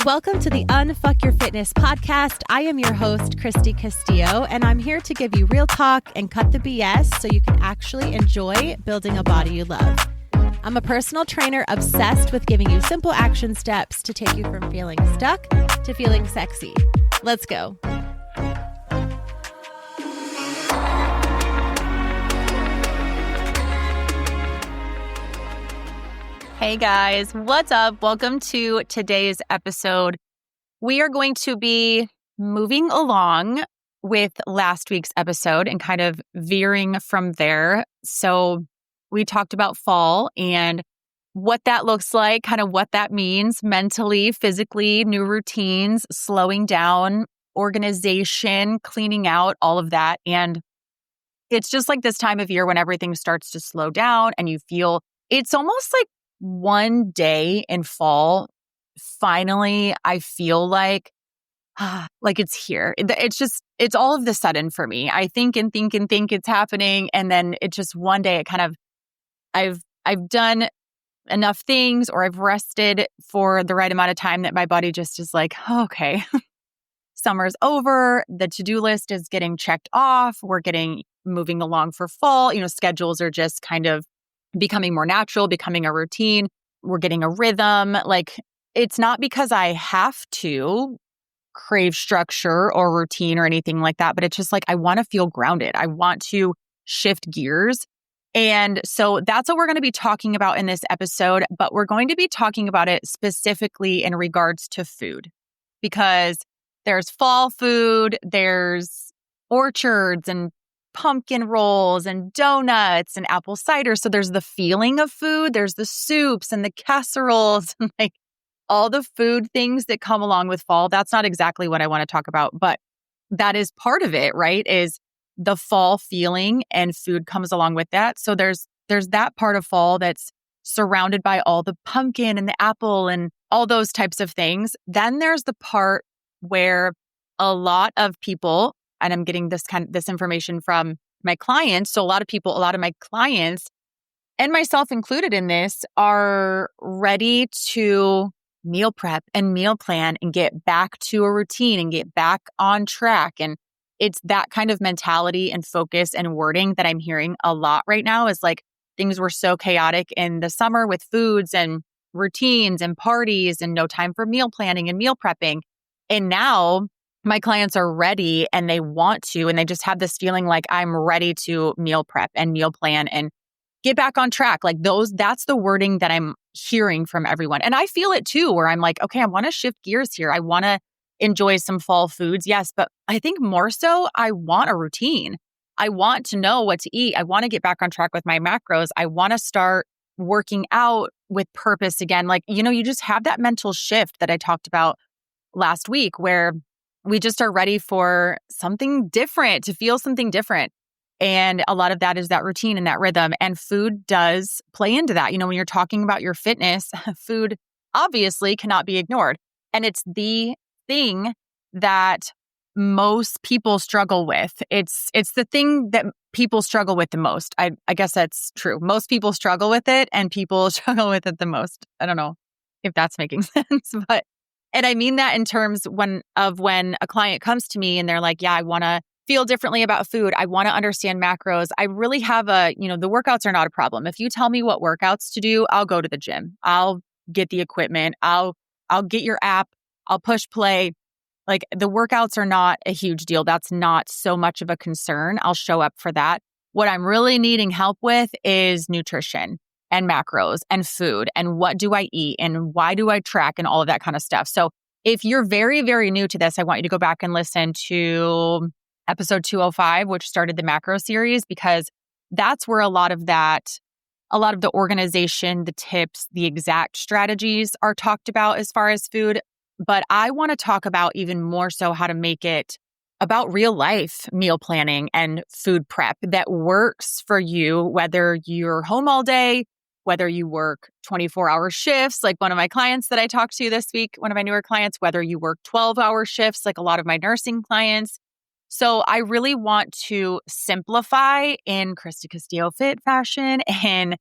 Welcome to the Unfuck Your Fitness podcast. I am your host, Christy Castillo, and I'm here to give you real talk and cut the BS so you can actually enjoy building a body you love. I'm a personal trainer obsessed with giving you simple action steps to take you from feeling stuck to feeling sexy. Let's go. Hey guys, what's up? Welcome to today's episode. We are going to be moving along with last week's episode and kind of veering from there. So we talked about fall and what that looks like, kind of what that means mentally, physically, new routines, slowing down, organization, cleaning out, all of that. And it's just like this time of year when everything starts to slow down and you feel it's almost like one day in fall, finally, I feel like it's here. It's all of the sudden for me. I think it's happening. And then it's just one day it kind of, I've done enough things or I've rested for the right amount of time that my body just is like, oh, okay, summer's over. The to-do list is getting checked off. We're moving along for fall. Schedules are just kind of becoming more natural, becoming a routine. We're getting a rhythm. Like, it's not because I have to crave structure or routine or anything like that, but it's just like, I want to feel grounded. I want to shift gears. And so that's what we're going to be talking about in this episode, but we're going to be talking about it specifically in regards to food, because there's fall food, there's orchards and pumpkin rolls and donuts and apple cider. So there's the feeling of food, there's the soups and the casseroles and like all the food things that come along with fall. That's not exactly what I want to talk about, but that is part of it, right? Is the fall feeling, and food comes along with that. So there's that part of fall that's surrounded by all the pumpkin and the apple and all those types of things. Then there's the part where a lot of people, and I'm getting this information from my clients. So a lot of my clients, and myself included in this, are ready to meal prep and meal plan and get back to a routine and get back on track. And it's that kind of mentality and focus and wording that I'm hearing a lot right now, is like things were so chaotic in the summer with foods and routines and parties and no time for meal planning and meal prepping. And now my clients are ready and they want to, and they just have this feeling like, I'm ready to meal prep and meal plan and get back on track. Like that's the wording that I'm hearing from everyone. And I feel it too, where I'm like, okay, I want to shift gears here. I want to enjoy some fall foods. Yes. But I think more so, I want a routine. I want to know what to eat. I want to get back on track with my macros. I want to start working out with purpose again. Like, you just have that mental shift that I talked about last week, where we just are ready for something different, to feel something different. And a lot of that is that routine and that rhythm. And food does play into that. When you're talking about your fitness, food obviously cannot be ignored. And it's the thing that most people struggle with. It's the thing that people struggle with the most. I guess that's true. Most people struggle with it and people struggle with it the most. I don't know if that's making sense, but and I mean that in terms when a client comes to me and they're like, yeah, I want to feel differently about food. I want to understand macros. I really have the workouts are not a problem. If you tell me what workouts to do, I'll go to the gym. I'll get the equipment. I'll get your app. I'll push play. Like, the workouts are not a huge deal. That's not so much of a concern. I'll show up for that. What I'm really needing help with is nutrition and macros and food and what do I eat and why do I track and all of that kind of stuff. So if you're very, very new to this, I want you to go back and listen to episode 205, which started the macro series, because that's where a lot of the organization, the tips, the exact strategies are talked about as far as food. But I want to talk about even more so how to make it about real life meal planning and food prep that works for you, whether you're home all day, whether you work 24-hour shifts, like one of my clients that I talked to this week, one of my newer clients, whether you work 12-hour shifts, like a lot of my nursing clients. So I really want to simplify in Christy Castillo Fit fashion and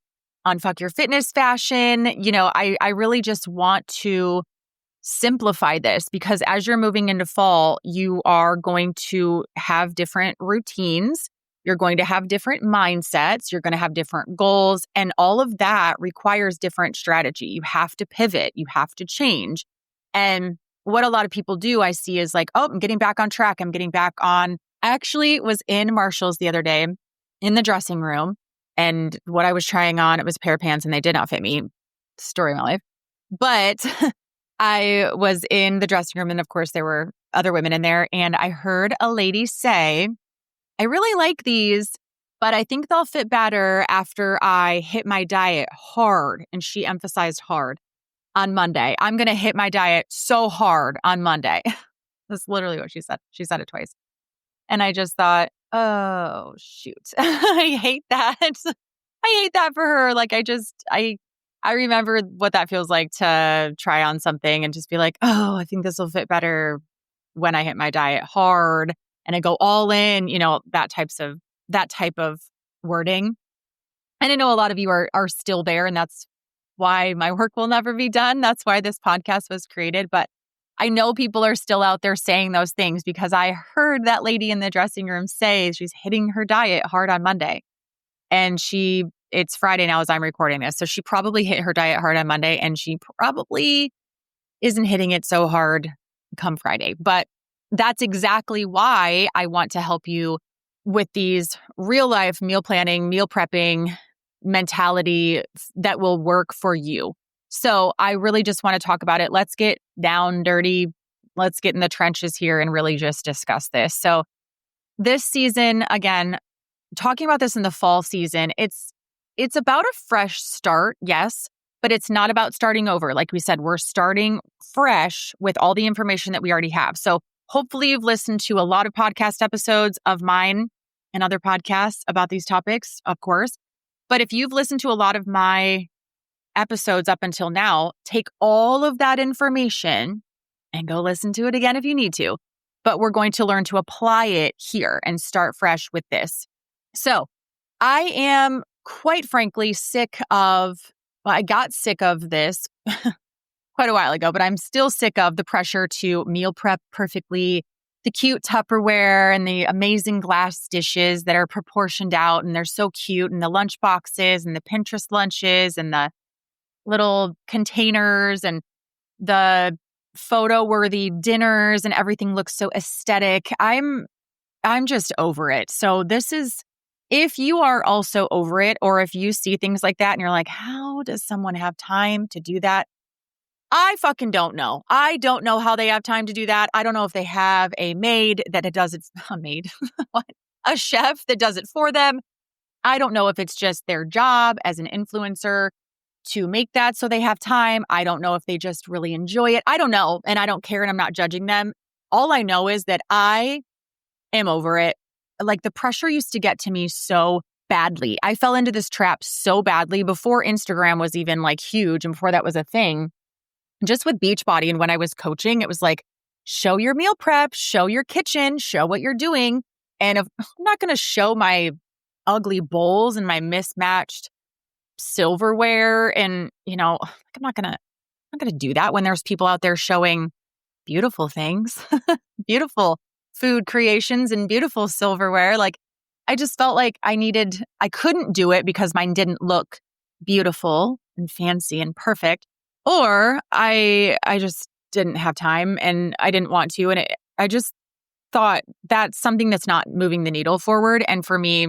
Unfuck Your Fitness fashion. I really just want to simplify this because as you're moving into fall, you are going to have different routines. You're going to have different mindsets. You're going to have different goals. And all of that requires different strategy. You have to pivot. You have to change. And what a lot of people do, I see, is like, oh, I'm getting back on track. I'm getting back on. I actually was in Marshall's the other day in the dressing room. And what I was trying on, it was a pair of pants and they did not fit me. Story of my life. But I was in the dressing room and of course there were other women in there. And I heard a lady say, I really like these, but I think they'll fit better after I hit my diet hard. And she emphasized hard on Monday. I'm going to hit my diet so hard on Monday. That's literally what she said. She said it twice. And I just thought, oh, shoot. I hate that. I hate that for her. Like, I remember what that feels like to try on something and just be like, oh, I think this will fit better when I hit my diet hard and I go all in, that type of wording. And I know a lot of you are still there, and that's why my work will never be done. That's why this podcast was created. But I know people are still out there saying those things because I heard that lady in the dressing room say she's hitting her diet hard on Monday. And it's Friday now as I'm recording this. So she probably hit her diet hard on Monday and she probably isn't hitting it so hard come Friday. But that's exactly why I want to help you with these real life meal planning, meal prepping mentality that will work for you. So I really just want to talk about it. Let's get down dirty. Let's get in the trenches here and really just discuss this. So this season, again, talking about this in the fall season, it's about a fresh start, yes, but it's not about starting over. Like we said, we're starting fresh with all the information that we already have. So hopefully you've listened to a lot of podcast episodes of mine and other podcasts about these topics, of course. But if you've listened to a lot of my episodes up until now, take all of that information and go listen to it again if you need to. But we're going to learn to apply it here and start fresh with this. So I am quite frankly I got sick of this quite a while ago, but I'm still sick of the pressure to meal prep perfectly, the cute Tupperware and the amazing glass dishes that are proportioned out and they're so cute, and the lunch boxes and the Pinterest lunches and the little containers and the photo-worthy dinners, and everything looks so aesthetic. I'm just over it. So if you are also over it, or if you see things like that and you're like, how does someone have time to do that? I fucking don't know. I don't know how they have time to do that. I don't know if they have a maid that does it. A maid? What? A chef that does it for them. I don't know if it's just their job as an influencer to make that so they have time. I don't know if they just really enjoy it. I don't know. And I don't care, and I'm not judging them. All I know is that I am over it. Like, the pressure used to get to me so badly. I fell into this trap so badly before Instagram was even like huge and before that was a thing. Just with Beachbody and when I was coaching, it was like, show your meal prep, show your kitchen, show what you're doing. And I'm not going to show my ugly bowls and my mismatched silverware. And, I'm not going to do that when there's people out there showing beautiful things, beautiful food creations and beautiful silverware. Like, I just felt like I couldn't do it because mine didn't look beautiful and fancy and perfect, or I just didn't have time and I didn't want to. And I just thought that's something that's not moving the needle forward. And for me,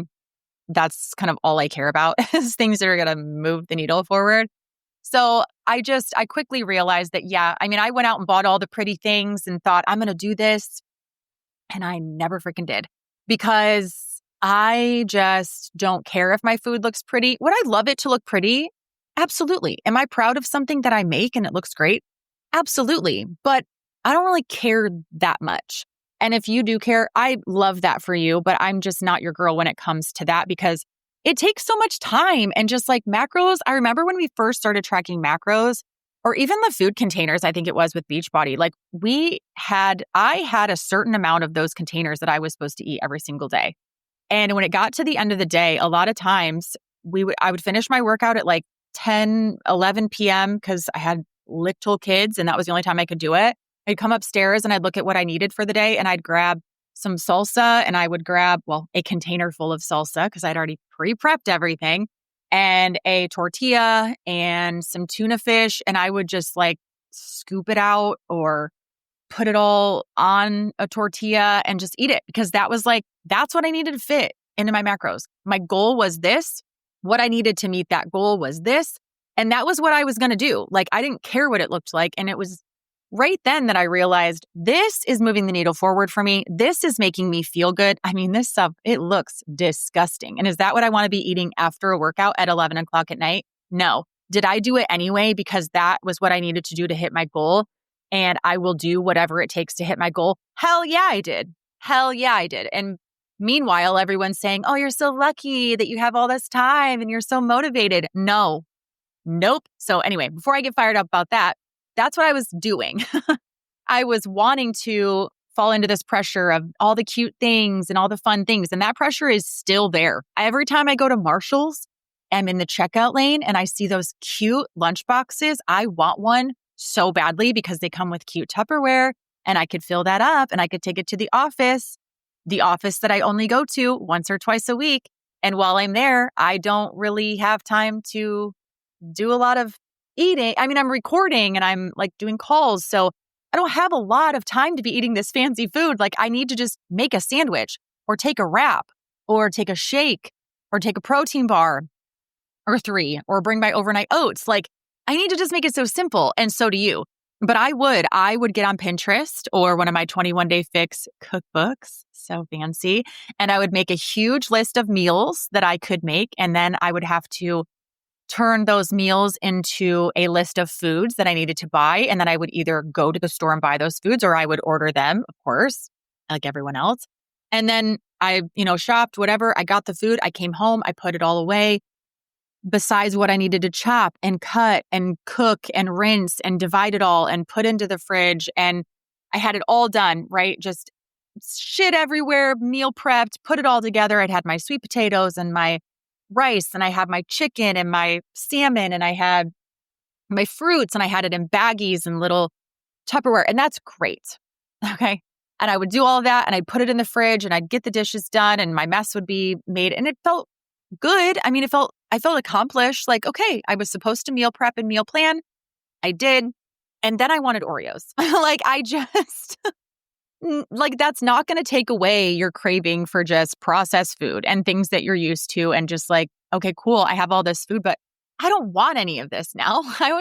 that's kind of all I care about is things that are going to move the needle forward. So I quickly realized that, I went out and bought all the pretty things and thought I'm going to do this. And I never freaking did, because I just don't care if my food looks pretty. Would I love it to look pretty? Absolutely. Am I proud of something that I make and it looks great? Absolutely. But I don't really care that much. And if you do care, I love that for you, but I'm just not your girl when it comes to that, because it takes so much time. And just like macros, I remember when we first started tracking macros, or even the food containers, I think it was with Beachbody, like I had a certain amount of those containers that I was supposed to eat every single day. And when it got to the end of the day, a lot of times I would finish my workout at like 10, 11 p.m. because I had little kids and that was the only time I could do it, I'd come upstairs and I'd look at what I needed for the day and I'd grab some salsa and I would grab, a container full of salsa because I'd already pre-prepped everything and a tortilla and some tuna fish. And I would just like scoop it out or put it all on a tortilla and just eat it because that's what I needed to fit into my macros. My goal was this. What I needed to meet that goal was this. And that was what I was going to do. Like, I didn't care what it looked like. And it was right then that I realized this is moving the needle forward for me. This is making me feel good. I mean, this stuff, it looks disgusting. And is that what I want to be eating after a workout at 11 o'clock at night? No. Did I do it anyway because that was what I needed to do to hit my goal? And I will do whatever it takes to hit my goal. Hell yeah, I did. Hell yeah, I did. And meanwhile, everyone's saying, oh, you're so lucky that you have all this time and you're so motivated. No, nope. So anyway, before I get fired up about that, that's what I was doing. I was wanting to fall into this pressure of all the cute things and all the fun things. And that pressure is still there. Every time I go to Marshall's, I'm in the checkout lane and I see those cute lunch boxes. I want one so badly because they come with cute Tupperware and I could fill that up and I could take it to the office that I only go to once or twice a week. And while I'm there, I don't really have time to do a lot of eating. I mean, I'm recording and I'm like doing calls. So I don't have a lot of time to be eating this fancy food. Like I need to just make a sandwich or take a wrap or take a shake or take a protein bar or 3 or bring my overnight oats. Like I need to just make it so simple. And so do you. But I would get on Pinterest or one of my 21-day fix cookbooks. So fancy. And I would make a huge list of meals that I could make. And then I would have to turn those meals into a list of foods that I needed to buy. And then I would either go to the store and buy those foods or I would order them, of course, like everyone else. And then I, shopped, whatever. I got the food. I came home. I put it all away. Besides what I needed to chop and cut and cook and rinse and divide it all and put into the fridge. And I had it all done, right? Just shit everywhere, meal prepped, put it all together. I'd had my sweet potatoes and my rice and I had my chicken and my salmon and I had my fruits and I had it in baggies and little Tupperware. And that's great. Okay. And I would do all of that and I'd put it in the fridge and I'd get the dishes done and my mess would be made. And it felt good. I mean, I felt accomplished. Like, okay, I was supposed to meal prep and meal plan. I did. And then I wanted Oreos. That's not going to take away your craving for just processed food and things that you're used to. And just like, okay, cool. I have all this food, but I don't want any of this now. I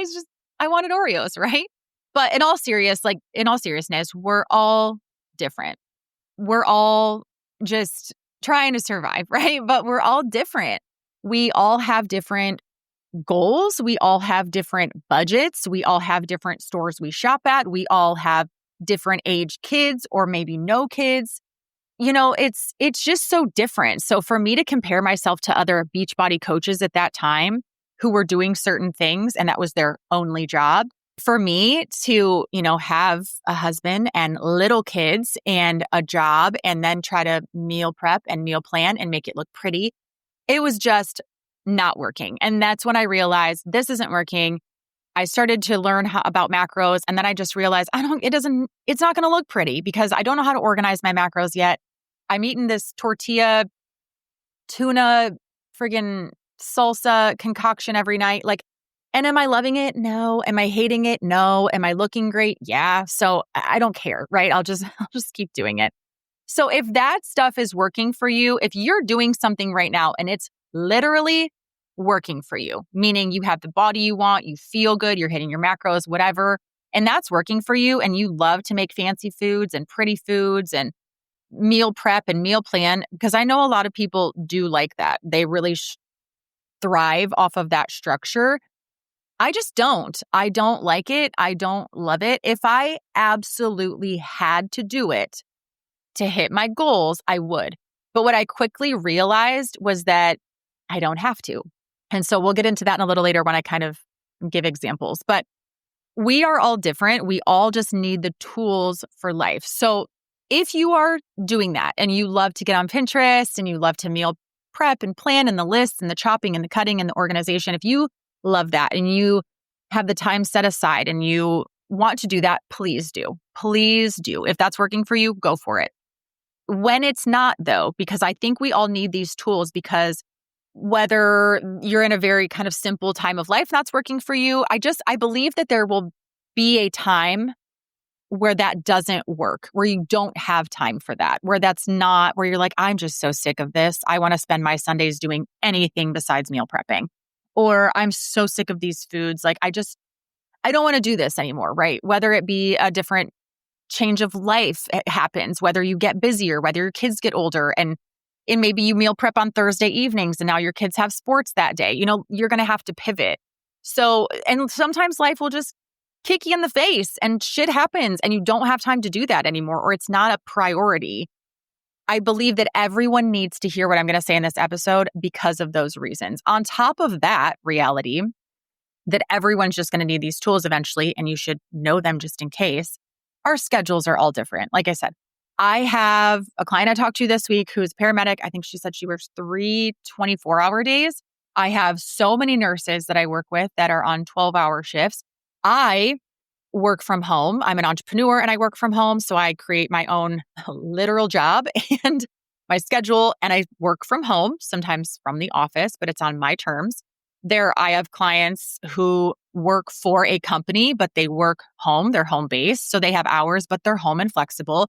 wanted Oreos, right? But in all seriousness, we're all different. We're all just trying to survive, right? But we're all different. We all have different goals. We all have different budgets. We all have different stores we shop at. We all have different age kids or maybe no kids. It's just so different. So for me to compare myself to other Beachbody coaches at that time who were doing certain things and that was their only job, for me to, have a husband and little kids and a job and then try to meal prep and meal plan and make it look pretty, it was just not working. And that's when I realized this isn't working. I started to learn about macros and then I just realized it's not going to look pretty because I don't know how to organize my macros yet. I'm eating this tortilla, tuna, friggin' salsa concoction every night. And am I loving it? No. Am I hating it? No. Am I looking great? Yeah. So I don't care, right? I'll just keep doing it. So if that stuff is working for you, if you're doing something right now and it's literally working for you, meaning you have the body you want, you feel good, you're hitting your macros, whatever, and that's working for you and you love to make fancy foods and pretty foods and meal prep and meal plan, because I know a lot of people do like that. They really thrive off of that structure. I just don't. I don't like it. I don't love it. If I absolutely had to do it to hit my goals, I would. But what I quickly realized was that I don't have to. And so we'll get into that in a little later when I kind of give examples. But we are all different. We all just need the tools for life. So if you are doing that and you love to get on Pinterest and you love to meal prep and plan and the lists and the chopping and the cutting and the organization, if you love that and you have the time set aside and you want to do that, please do. Please do. If that's working for you, go for it. When it's not, though, because I think we all need these tools, because whether you're in a very kind of simple time of life that's working for you, I believe that there will be a time where that doesn't work, where you don't have time for that, where that's not, where you're like, I'm just so sick of this. I want to spend my Sundays doing anything besides meal prepping. Or I'm so sick of these foods. Like, I don't want to do this anymore, right? Whether it be a different change of life happens, whether you get busier, whether your kids get older, and maybe you meal prep on Thursday evenings and now your kids have sports that day. You're going to have to pivot. So, and sometimes life will just kick you in the face and shit happens and you don't have time to do that anymore, or it's not a priority. I believe that everyone needs to hear what I'm going to say in this episode because of those reasons. On top of that reality, that everyone's just going to need these tools eventually, and you should know them just in case. Our schedules are all different. Like I said, I have a client I talked to this week who's a paramedic. I think she said she works 3 24-hour days. I have so many nurses that I work with that are on 12-hour shifts. I work from home. I'm an entrepreneur and I work from home. So I create my own literal job and my schedule, and I work from home, sometimes from the office, but it's on my terms. I have clients who work for a company, but they work home. They're home-based. So they have hours, but they're home and flexible.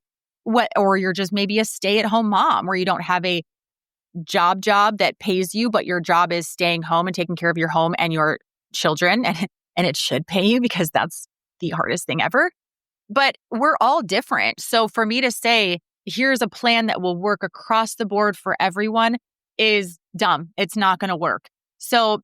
Or you're just maybe a stay-at-home mom where you don't have a job that pays you, but your job is staying home and taking care of your home and your children. And it should pay you because that's the hardest thing ever. But we're all different. So for me to say, here's a plan that will work across the board for everyone is dumb. It's not going to work. So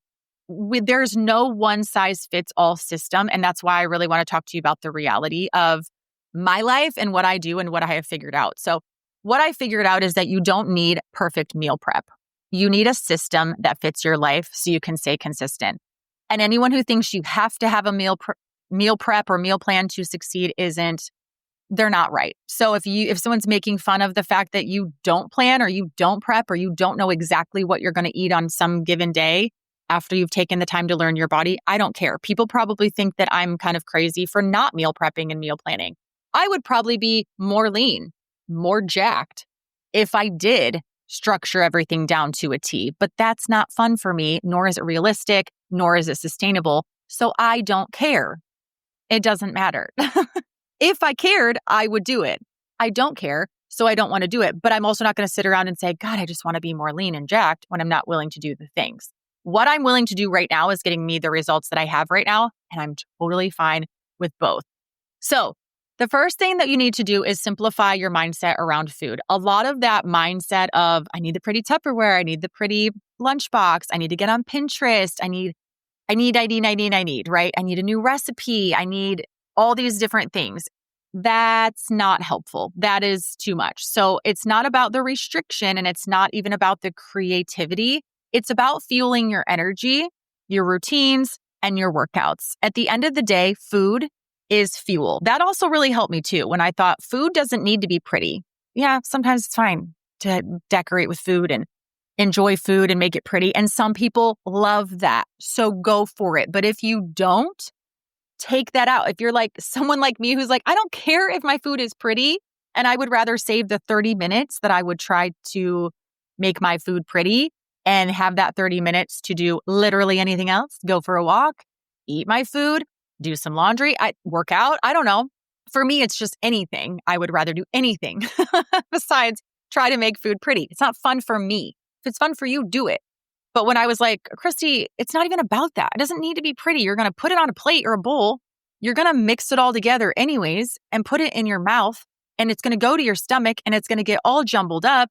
there's no one size fits all system. And that's why I really want to talk to you about the reality of my life and what I do and what I have figured out. So what I figured out is that you don't need perfect meal prep. You need a system that fits your life so you can stay consistent. And anyone who thinks you have to have a meal prep or meal plan to succeed they're not right. So if someone's making fun of the fact that you don't plan or you don't prep or you don't know exactly what you're going to eat on some given day after you've taken the time to learn your body, I don't care. People probably think that I'm kind of crazy for not meal prepping and meal planning. I would probably be more lean, more jacked if I did structure everything down to a T. But that's not fun for me, nor is it realistic, nor is it sustainable. So I don't care. It doesn't matter. If I cared, I would do it. I don't care, so I don't want to do it. But I'm also not going to sit around and say, God, I just want to be more lean and jacked when I'm not willing to do the things. What I'm willing to do right now is getting me the results that I have right now, and I'm totally fine with both. So the first thing that you need to do is simplify your mindset around food. A lot of that mindset of, I need the pretty Tupperware, I need the pretty lunchbox, I need to get on Pinterest, I need, right? I need a new recipe, I need all these different things. That's not helpful. That is too much. So it's not about the restriction, and it's not even about the creativity. It's about fueling your energy, your routines, and your workouts. At the end of the day, food is fuel. That also really helped me too when I thought food doesn't need to be pretty. Yeah, sometimes it's fine to decorate with food and enjoy food and make it pretty. And some people love that. So go for it. But if you don't, take that out. If you're like someone like me who's like, I don't care if my food is pretty, and I would rather save the 30 minutes that I would try to make my food pretty and have that 30 minutes to do literally anything else, go for a walk, eat my food, do some laundry, work out. I don't know. For me, it's just anything. I would rather do anything besides try to make food pretty. It's not fun for me. If it's fun for you, do it. But when I was like, Christy, it's not even about that. It doesn't need to be pretty. You're going to put it on a plate or a bowl. You're going to mix it all together anyways and put it in your mouth, and it's going to go to your stomach and it's going to get all jumbled up.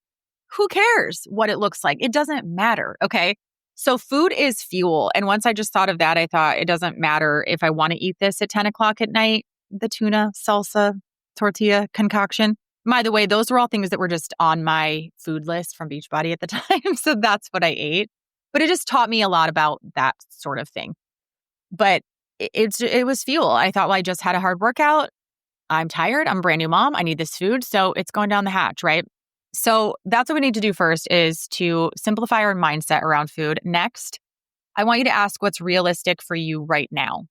Who cares what it looks like? It doesn't matter. Okay. So food is fuel. And once I just thought of that, I thought it doesn't matter if I want to eat this at 10 o'clock at night, the tuna, salsa, tortilla concoction. By the way, those were all things that were just on my food list from Beachbody at the time. So that's what I ate. But it just taught me a lot about that sort of thing. But it was fuel. I thought, well, I just had a hard workout. I'm tired. I'm a brand new mom. I need this food. So it's going down the hatch, right? So that's what we need to do first, is to simplify our mindset around food. Next, I want you to ask what's realistic for you right now.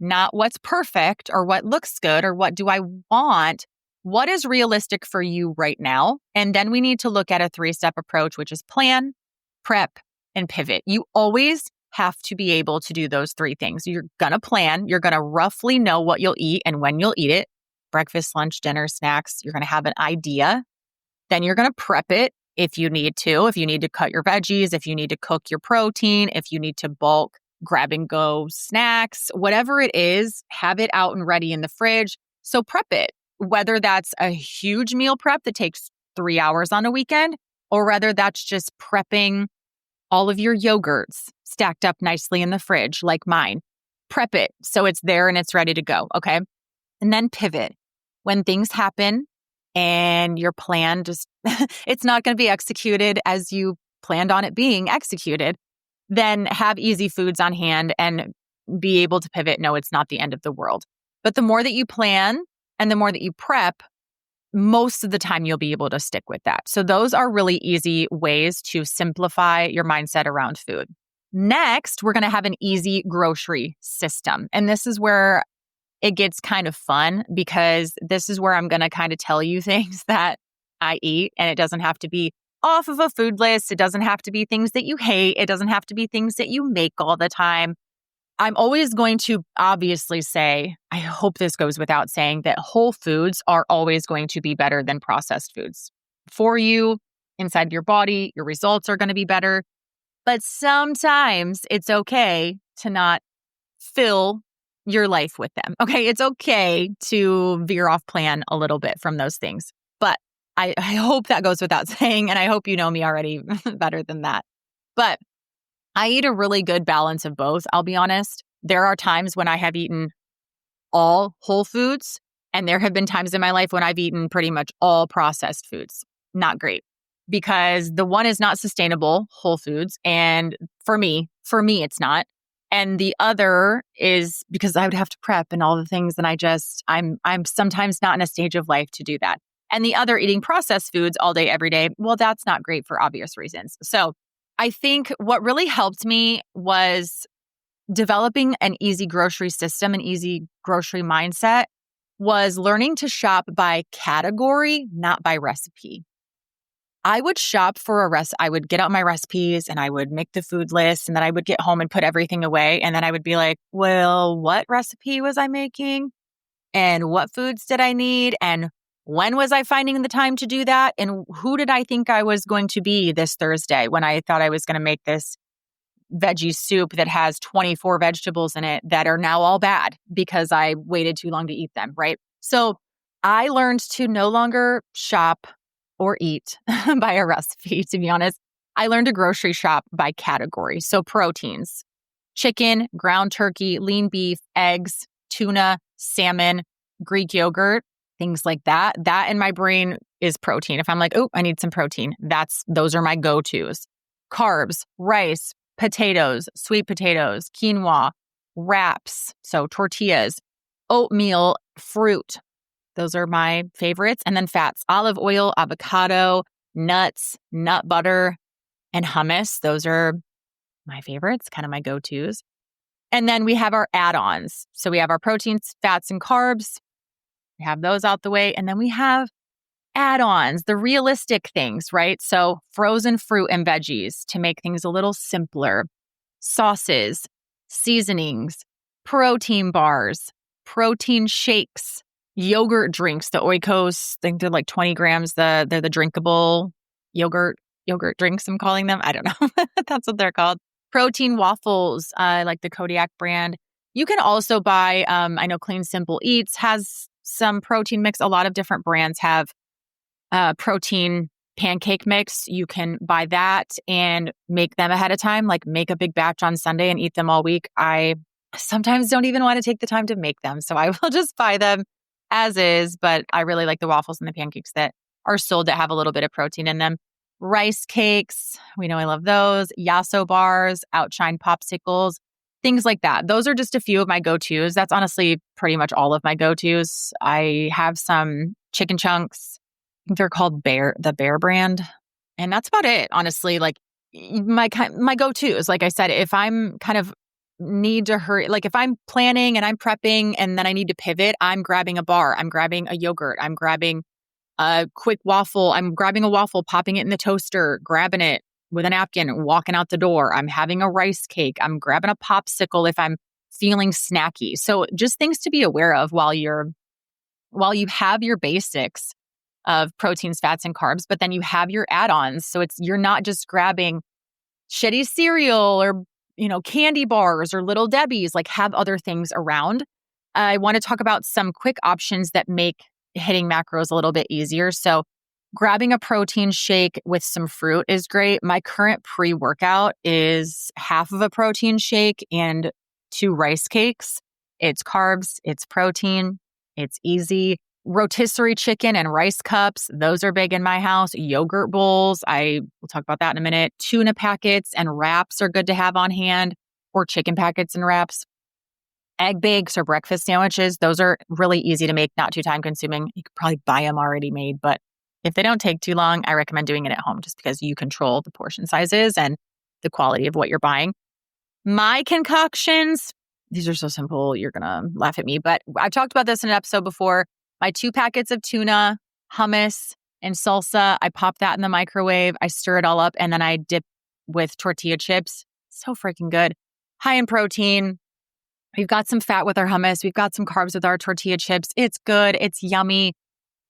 not what's perfect or what looks good or what do I want. What is realistic for you right now? And then we need to look at a 3-step approach, which is plan, prep, and pivot. You always have to be able to do those 3 things. You're going to plan. You're going to roughly know what you'll eat and when you'll eat it. Breakfast, lunch, dinner, snacks. You're going to have an idea. Then you're going to prep it if you need to. If you need to cut your veggies, if you need to cook your protein, if you need to bulk, grab and go snacks, whatever it is, have it out and ready in the fridge. So prep it, whether that's a huge meal prep that takes 3 hours on a weekend, or whether that's just prepping all of your yogurts stacked up nicely in the fridge, like mine. Prep it so it's there and it's ready to go, okay? And then pivot. When things happen and your plan just, it's not going to be executed as you planned on it being executed, then have easy foods on hand and be able to pivot. No, it's not the end of the world. But the more that you plan and the more that you prep, most of the time you'll be able to stick with that. So those are really easy ways to simplify your mindset around food. Next, we're going to have an easy grocery system. And this is where it gets kind of fun, because this is where I'm going to kind of tell you things that I eat, and it doesn't have to be off of a food list. It doesn't have to be things that you hate. It doesn't have to be things that you make all the time. I'm always going to obviously say, I hope this goes without saying, that whole foods are always going to be better than processed foods. For you, inside your body, your results are going to be better. But sometimes it's okay to not fill your life with them. Okay, it's okay to veer off plan a little bit from those things. But I hope that goes without saying, and I hope you know me already better than that. But I eat a really good balance of both, I'll be honest. There are times when I have eaten all whole foods, and there have been times in my life when I've eaten pretty much all processed foods. Not great, because the one is not sustainable, whole foods, and for me, it's not. And the other is because I would have to prep and all the things, and I'm sometimes not in a stage of life to do that. And the other, eating processed foods all day, every day, well, that's not great for obvious reasons. So I think what really helped me was developing an easy grocery system, an easy grocery mindset, was learning to shop by category, not by recipe. I would shop for I would get out my recipes and I would make the food list, and then I would get home and put everything away. And then I would be like, well, what recipe was I making? And what foods did I need? And when was I finding the time to do that? And who did I think I was going to be this Thursday when I thought I was going to make this veggie soup that has 24 vegetables in it that are now all bad because I waited too long to eat them, right? So I learned to no longer shop or eat by a recipe, to be honest. I learned to grocery shop by category. So proteins, chicken, ground turkey, lean beef, eggs, tuna, salmon, Greek yogurt, things like that. That in my brain is protein. If I'm like, oh, I need some protein, those are my go-tos. Carbs, rice, potatoes, sweet potatoes, quinoa, wraps, so tortillas, oatmeal, fruit. Those are my favorites. And then fats, olive oil, avocado, nuts, nut butter, and hummus. Those are my favorites, kind of my go-tos. And then we have our add-ons. So we have our proteins, fats, and carbs. We have those out the way. And then we have add-ons, the realistic things, right? So frozen fruit and veggies to make things a little simpler. Sauces, seasonings, protein bars, protein shakes, yogurt drinks, the Oikos, I think they're like 20 grams. They're the drinkable yogurt drinks, I'm calling them. I don't know. That's what they're called. Protein waffles, like the Kodiak brand. You can also buy, I know Clean Simple Eats has some protein mix. A lot of different brands have protein pancake mix. You can buy that and make them ahead of time, like make a big batch on Sunday and eat them all week. I sometimes don't even want to take the time to make them, so I will just buy them as is, but I really like the waffles and the pancakes that are sold that have a little bit of protein in them. Rice cakes, we know I love those. Yasso bars, Outshine popsicles, things like that. Those are just a few of my go-tos. That's honestly pretty much all of my go-tos. I have some chicken chunks. I think they're called the Bear brand. And that's about it, honestly. Like my go-tos, like I said, if I'm kind of need to hurry, like if I'm planning and I'm prepping and then I need to pivot, I'm grabbing a bar, I'm grabbing a yogurt, I'm grabbing a quick waffle, I'm grabbing a waffle, popping it in the toaster, grabbing it with a napkin, walking out the door. I'm having a rice cake. I'm grabbing a popsicle if I'm feeling snacky. So just things to be aware of while you have your basics of proteins, fats, and carbs, but then you have your add-ons. So you're not just grabbing shitty cereal or, candy bars or Little Debbie's, like have other things around. I want to talk about some quick options that make hitting macros a little bit easier. So grabbing a protein shake with some fruit is great. My current pre-workout is half of a protein shake and 2 rice cakes. It's carbs, it's protein, it's easy. Rotisserie chicken and rice cups, those are big in my house. Yogurt bowls, I will talk about that in a minute. Tuna packets and wraps are good to have on hand, or chicken packets and wraps. Egg bakes or breakfast sandwiches, those are really easy to make, not too time consuming. You could probably buy them already made, but if they don't take too long, I recommend doing it at home just because you control the portion sizes and the quality of what you're buying. My concoctions, these are so simple, you're going to laugh at me, but I've talked about this in an episode before. My 2 packets of tuna, hummus, and salsa, I pop that in the microwave. I stir it all up, and then I dip with tortilla chips. So freaking good. High in protein. We've got some fat with our hummus. We've got some carbs with our tortilla chips. It's good. It's yummy.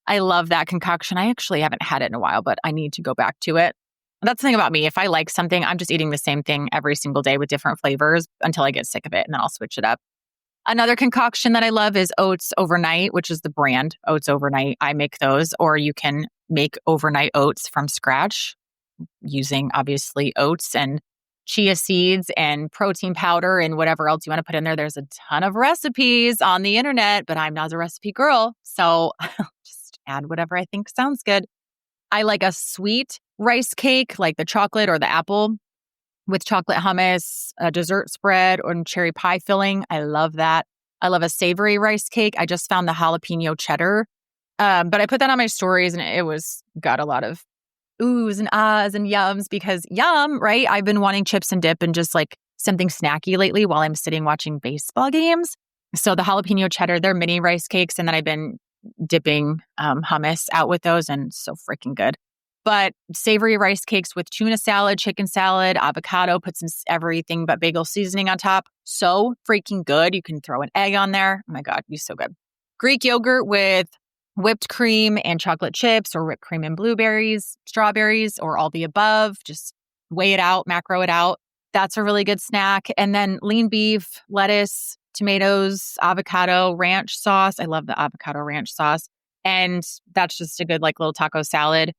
I love that concoction. I actually haven't had it in a while, but I need to go back to it. That's the thing about me. If I like something, I'm just eating the same thing every single day with different flavors until I get sick of it, and then I'll switch it up. Another concoction that I love is oats overnight, which is the brand Oats Overnight. I make those, or you can make overnight oats from scratch using obviously oats and chia seeds and protein powder and whatever else you want to put in there. There's a ton of recipes on the internet, but I'm not a recipe girl. So I'll just add whatever I think sounds good. I like a sweet rice cake, like the chocolate or the apple, with chocolate hummus, a dessert spread, or cherry pie filling. I love that. I love a savory rice cake. I just found the jalapeno cheddar, but I put that on my stories and it got a lot of oohs and ahs and yums because yum, right? I've been wanting chips and dip and just like something snacky lately while I'm sitting watching baseball games. So the jalapeno cheddar, they're mini rice cakes, and then I've been dipping hummus out with those, and so freaking good. But savory rice cakes with tuna salad, chicken salad, avocado, put some everything but bagel seasoning on top. So freaking good. You can throw an egg on there. Oh my God, it'd be so good. Greek yogurt with whipped cream and chocolate chips, or whipped cream and blueberries, strawberries, or all the above. Just weigh it out, macro it out. That's a really good snack. And then lean beef, lettuce, tomatoes, avocado, ranch sauce. I love the avocado ranch sauce. And that's just a good like little taco salad.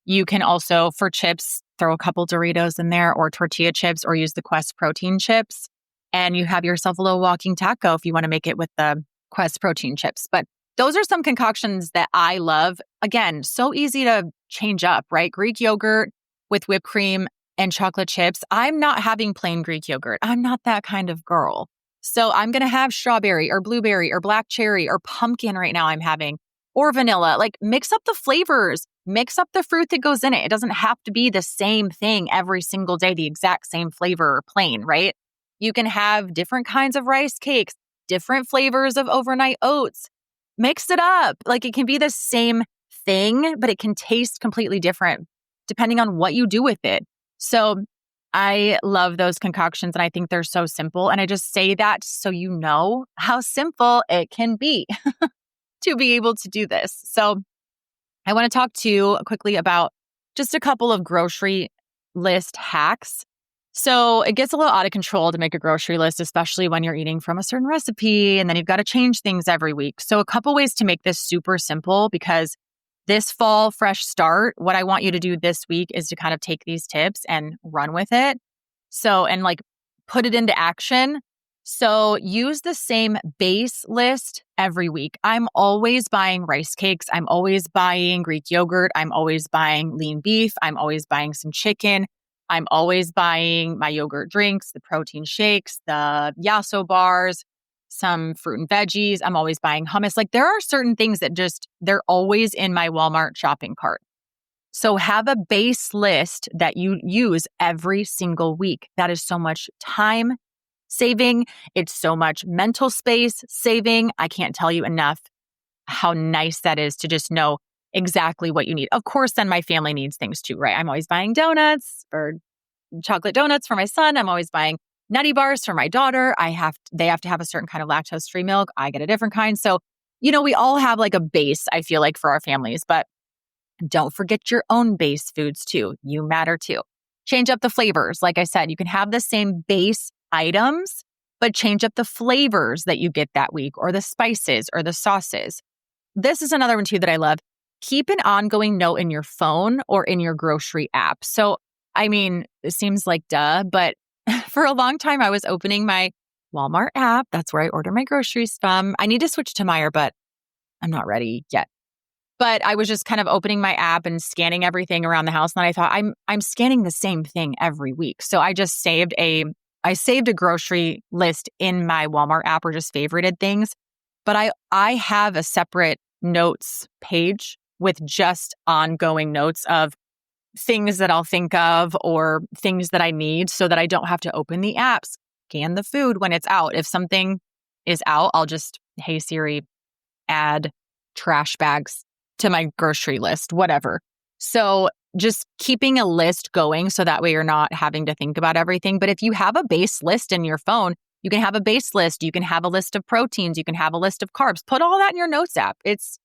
You can also, for chips, throw a couple Doritos in there, or tortilla chips, or use the Quest protein chips. And you have yourself a little walking taco if you want to make it with the Quest protein chips. But those are some concoctions that I love. Again, so easy to change up, right? Greek yogurt with whipped cream and chocolate chips. I'm not having plain Greek yogurt. I'm not that kind of girl. So I'm going to have strawberry or blueberry or black cherry or pumpkin right now I'm having, or vanilla. Like mix up the flavors, mix up the fruit that goes in it. It doesn't have to be the same thing every single day, the exact same flavor or plain, right? You can have different kinds of rice cakes, different flavors of overnight oats. Mix it up. Like it can be the same thing, but it can taste completely different depending on what you do with it. So I love those concoctions, and I think they're so simple. And I just say that so you know how simple it can be to be able to do this. So I want to talk to you quickly about just a couple of grocery list hacks. So it gets a little out of control to make a grocery list, especially when you're eating from a certain recipe and then you've got to change things every week. So a couple ways to make this super simple, because this fall fresh start, what I want you to do this week is to kind of take these tips and run with it. So, and like put it into action. So use the same base list every week. I'm always buying rice cakes. I'm always buying Greek yogurt. I'm always buying lean beef. I'm always buying some chicken. I'm always buying my yogurt drinks, the protein shakes, the yasso bars, some fruit and veggies. I'm always buying hummus. Like there are certain things that they're always in my Walmart shopping cart. So have a base list that you use every single week. That is so much time saving. It's so much mental space saving. I can't tell you enough how nice that is to just know exactly what you need. Of course, then my family needs things too, right? I'm always buying donuts or chocolate donuts for my son. I'm always buying nutty bars for my daughter. They have to have a certain kind of lactose-free milk. I get a different kind. So, we all have like a base, I feel like, for our families, but don't forget your own base foods too. You matter too. Change up the flavors. Like I said, you can have the same base items, but change up the flavors that you get that week, or the spices or the sauces. This is another one too that I love. Keep an ongoing note in your phone or in your grocery app. So, it seems like duh, but for a long time I was opening my Walmart app. That's where I order my groceries from. I need to switch to Meijer, but I'm not ready yet. But I was just kind of opening my app and scanning everything around the house. And then I thought, I'm scanning the same thing every week. So I just saved a grocery list in my Walmart app, or just favorited things. But I have a separate notes page with just ongoing notes of things that I'll think of or things that I need, so that I don't have to open the apps, scan the food when it's out. If something is out, I'll just, hey Siri, add trash bags to my grocery list, whatever. So just keeping a list going, so that way you're not having to think about everything. But if you have a base list in your phone, you can have a base list. You can have a list of proteins. You can have a list of carbs. Put all that in your notes app. It's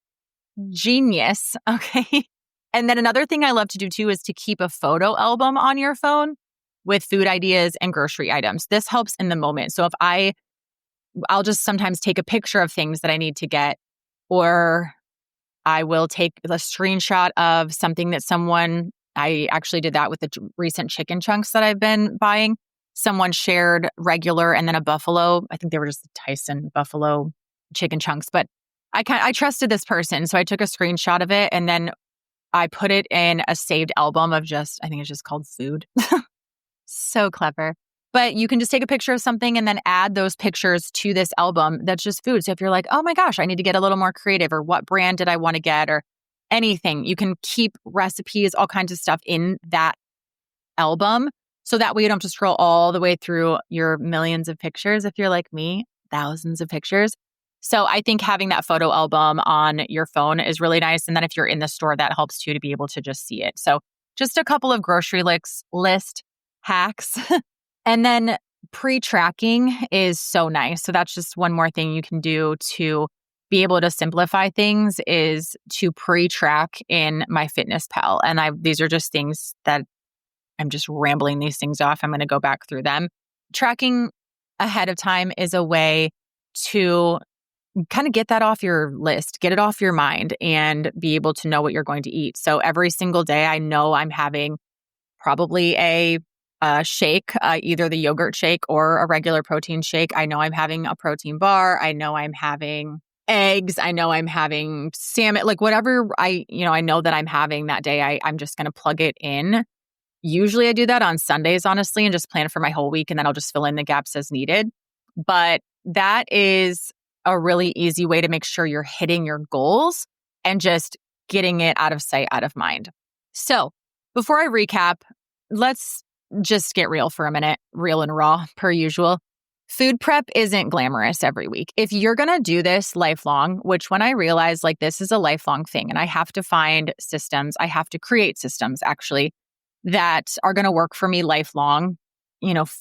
genius. Okay. And then another thing I love to do too is to keep a photo album on your phone with food ideas and grocery items. This helps in the moment. So if I'll just sometimes take a picture of things that I need to get, or I will take a screenshot of something that I actually did that with the recent chicken chunks that I've been buying. Someone shared regular and then a buffalo. I think they were just the Tyson buffalo chicken chunks, but I trusted this person. So I took a screenshot of it, and then I put it in a saved album of I think it's just called food. So clever. But you can just take a picture of something and then add those pictures to this album that's just food. So if you're like, oh my gosh, I need to get a little more creative, or what brand did I want to get, or anything, you can keep recipes, all kinds of stuff in that album. So that way you don't have to scroll all the way through your millions of pictures. If you're like me, thousands of pictures. So I think having that photo album on your phone is really nice. And then if you're in the store, that helps too, to be able to just see it. So just a couple of grocery list hacks. And then pre-tracking is so nice. So that's just one more thing you can do to be able to simplify things, is to pre-track in MyFitnessPal. And these are just things that I'm just rambling these things off. I'm going to go back through them. Tracking ahead of time is a way to kind of get that off your list, get it off your mind, and be able to know what you're going to eat. So every single day, I know I'm having probably a shake, either the yogurt shake or a regular protein shake. I know I'm having a protein bar. I know I'm having eggs. I know I'm having salmon, like whatever I know that I'm having that day, I'm just going to plug it in. Usually I do that on Sundays, honestly, and just plan for my whole week, and then I'll just fill in the gaps as needed. But that is a really easy way to make sure you're hitting your goals and just getting it out of sight, out of mind. So before I recap, let's just get real for a minute, real and raw per usual. Food prep isn't glamorous every week. If you're going to do this lifelong, which when I realized this is a lifelong thing and I have to find systems, I have to create systems actually that are going to work for me lifelong,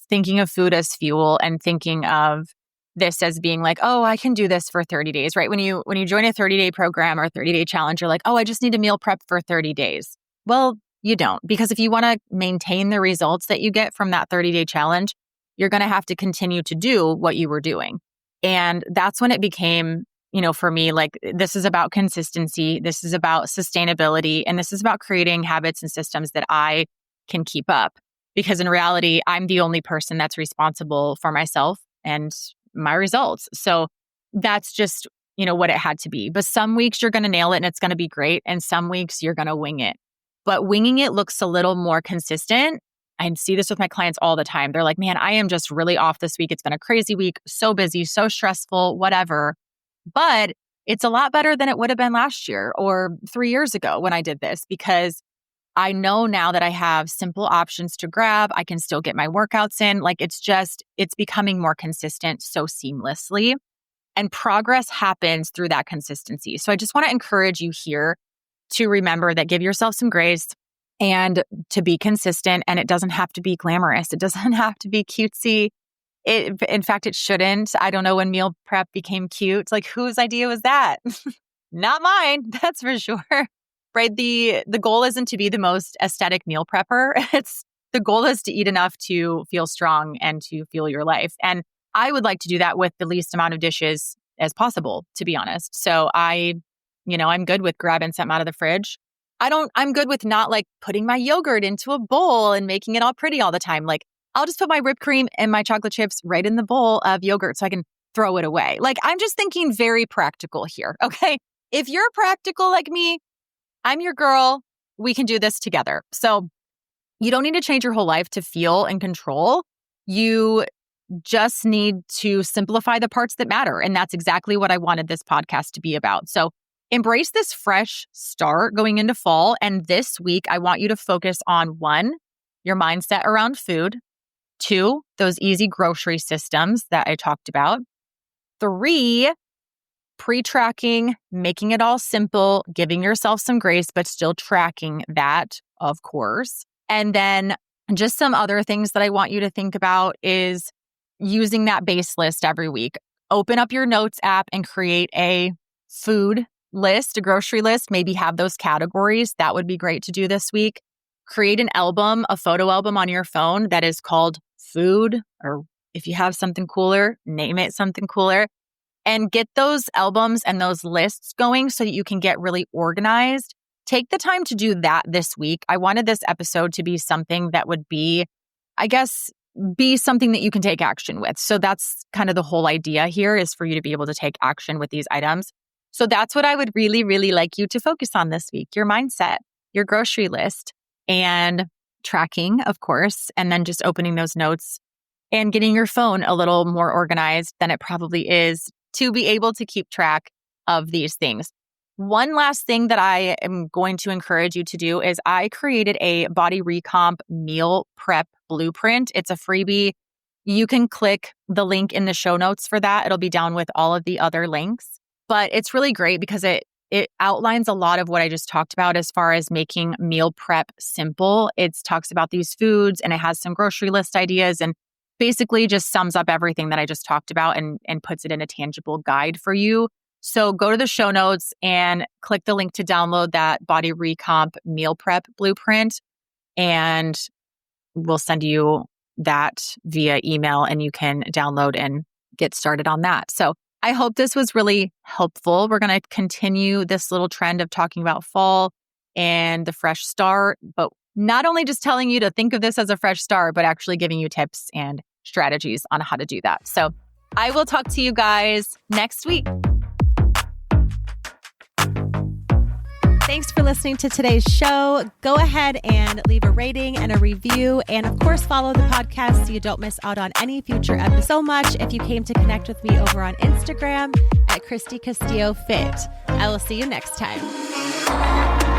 thinking of food as fuel and thinking of this as being like, oh, I can do this for 30 days, right? When you join a 30-day program or 30-day challenge, you're like, oh, I just need to meal prep for 30 days. Well, you don't, because if you want to maintain the results that you get from that 30-day challenge, you're going to have to continue to do what you were doing. And that's when it became, for me, this is about consistency. This is about sustainability. And this is about creating habits and systems that I can keep up. Because in reality, I'm the only person that's responsible for myself and my results. So that's just, what it had to be. But some weeks you're going to nail it and it's going to be great. And some weeks you're going to wing it. But winging it looks a little more consistent. I see this with my clients all the time. They're like, man, I am just really off this week. It's been a crazy week, so busy, so stressful, whatever. But it's a lot better than it would have been last year or 3 years ago when I did this, because I know now that I have simple options to grab. I can still get my workouts in. Like it's becoming more consistent so seamlessly. And progress happens through that consistency. So I just want to encourage you here to remember that give yourself some grace and to be consistent. And it doesn't have to be glamorous. It doesn't have to be cutesy. In fact, it shouldn't. I don't know when meal prep became cute. Like whose idea was that? Not mine, that's for sure. Right? The goal isn't to be the most aesthetic meal prepper. The goal is to eat enough to feel strong and to fuel your life. And I would like to do that with the least amount of dishes as possible, to be honest. So I'm good with grabbing something out of the fridge. I'm good with not like putting my yogurt into a bowl and making it all pretty all the time. Like I'll just put my whipped cream and my chocolate chips right in the bowl of yogurt so I can throw it away. Like I'm just thinking very practical here. Okay. If you're practical like me, I'm your girl. We can do this together. So you don't need to change your whole life to feel in control. You just need to simplify the parts that matter. And that's exactly what I wanted this podcast to be about. So embrace this fresh start going into fall. And this week, I want you to focus on 1, your mindset around food. 2, those easy grocery systems that I talked about. 3, pre-tracking, making it all simple, giving yourself some grace, but still tracking that, of course. And then just some other things that I want you to think about is using that base list every week. Open up your notes app and create a food list, a grocery list, maybe have those categories. That would be great to do this week. Create an album, a photo album on your phone that is called food, or if you have something cooler, name it something cooler. And get those albums and those lists going so that you can get really organized. Take the time to do that this week. I wanted this episode to be something that would be something that you can take action with. So that's kind of the whole idea here, is for you to be able to take action with these items. So that's what I would really, really like you to focus on this week. Your mindset, your grocery list, and tracking, of course, and then just opening those notes and getting your phone a little more organized than it probably is to be able to keep track of these things. One last thing that I am going to encourage you to do is I created a body recomp meal prep blueprint. It's a freebie. You can click the link in the show notes for that. It'll be down with all of the other links. But it's really great because it outlines a lot of what I just talked about as far as making meal prep simple. It talks about these foods and it has some grocery list ideas and basically just sums up everything that I just talked about and puts it in a tangible guide for you. So go to the show notes and click the link to download that body recomp meal prep blueprint, and we'll send you that via email and you can download and get started on that. So I hope this was really helpful. We're going to continue this little trend of talking about fall and the fresh start, but not only just telling you to think of this as a fresh start, but actually giving you tips and strategies on how to do that. So I will talk to you guys next week. Thanks for listening to today's show. Go ahead and leave a rating and a review. And of course, follow the podcast so you don't miss out on any future episodes. So much if you came to connect with me over on Instagram at Christy Castillo Fit. I will see you next time.